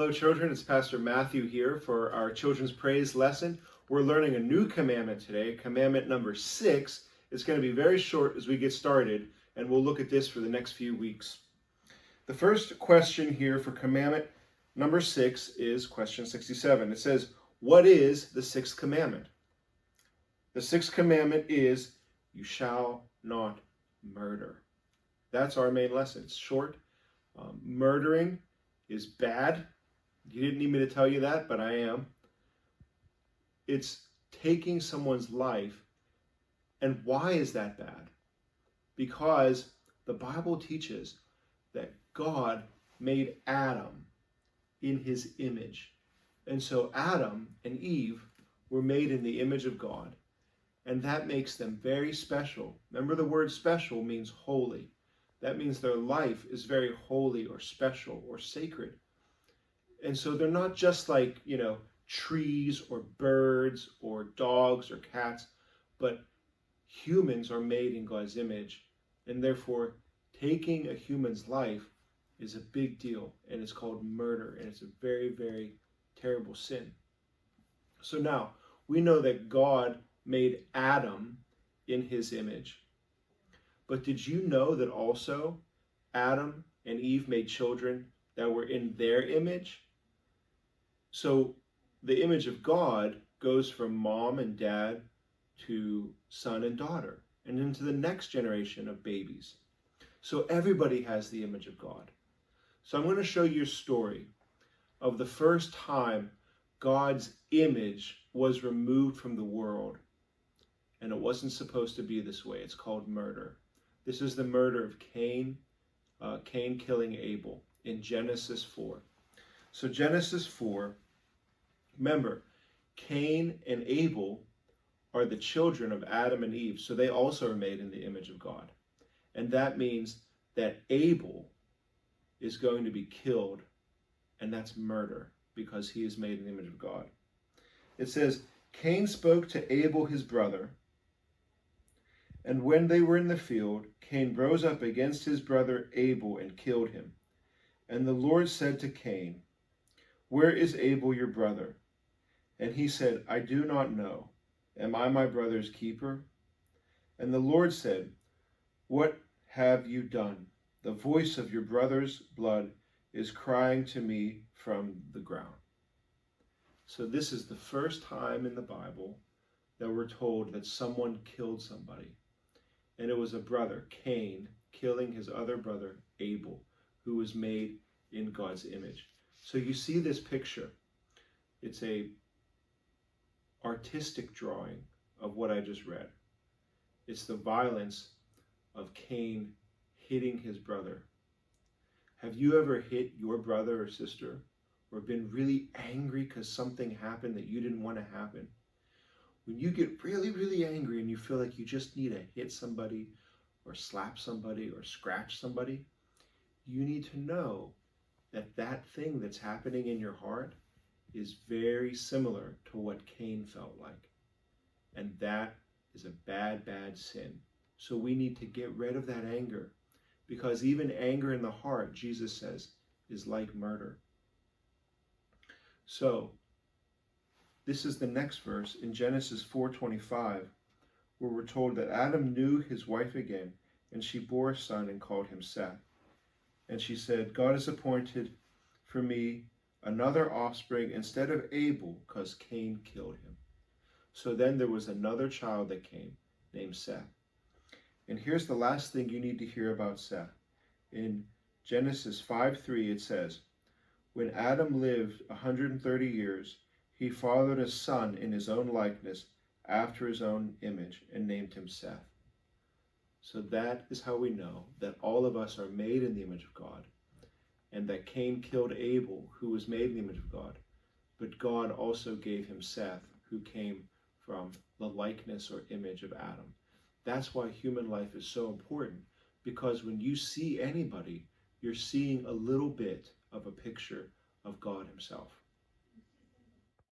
Hello, children. It's Pastor Matthew here for our Children's Praise lesson. We're learning a new commandment today, commandment number 6. It's going to be very short as we get started, and we'll look at this for the next few weeks. The first question here for commandment number 6 is question 67. It says, what is the sixth commandment? The sixth commandment is, you shall not murder. That's our main lesson. It's short. Murdering is bad. You didn't need me to tell you that, but I am. It's taking someone's life. And why is that bad? Because the Bible teaches that God made Adam in his image. And so Adam and Eve were made in the image of God. And that makes them very special. Remember, the word special means holy. That means their life is very holy or special or sacred. And so they're not just like, trees or birds or dogs or cats, but humans are made in God's image. And therefore, taking a human's life is a big deal. And it's called murder. And it's a very, very terrible sin. So now, we know that God made Adam in his image. But did you know that also Adam and Eve made children that were in their image? So the image of God goes from mom and dad to son and daughter and into the next generation of babies. So everybody has the image of God. So I'm going to show you a story of the first time God's image was removed from the world. And it wasn't supposed to be this way. It's called murder. This is the murder of Cain killing Abel in Genesis 4. So Genesis 4, remember, Cain and Abel are the children of Adam and Eve, so they also are made in the image of God. And that means that Abel is going to be killed, and that's murder, because he is made in the image of God. It says, Cain spoke to Abel his brother, and when they were in the field, Cain rose up against his brother Abel and killed him. And the Lord said to Cain, where is Abel your brother? And he said, I do not know. Am I my brother's keeper? And the Lord said, what have you done? The voice of your brother's blood is crying to me from the ground. So this is the first time in the Bible that we're told that someone killed somebody. And it was a brother, Cain, killing his other brother, Abel, who was made in God's image. So you see this picture. It's a artistic drawing of what I just read. It's the violence of Cain hitting his brother. Have you ever hit your brother or sister, or been really angry because something happened that you didn't want to happen? When you get really, really angry and you feel like you just need to hit somebody or slap somebody or scratch somebody, you need to know that that thing that's happening in your heart is very similar to what Cain felt like. And that is a bad, bad sin. So we need to get rid of that anger, because even anger in the heart, Jesus says, is like murder. So this is the next verse in Genesis 4:25, where we're told that Adam knew his wife again, and she bore a son and called him Seth. And she said, God has appointed for me another offspring instead of Abel, because Cain killed him. So then there was another child that came, named Seth. And here's the last thing you need to hear about Seth. In Genesis 5:3 it says, when Adam lived 130 years, he fathered a son in his own likeness, after his own image, and named him Seth. So that is how we know that all of us are made in the image of God, and that Cain killed Abel, who was made in the image of God, but God also gave him Seth, who came from the likeness or image of Adam. That's why human life is so important, because when you see anybody, you're seeing a little bit of a picture of God himself.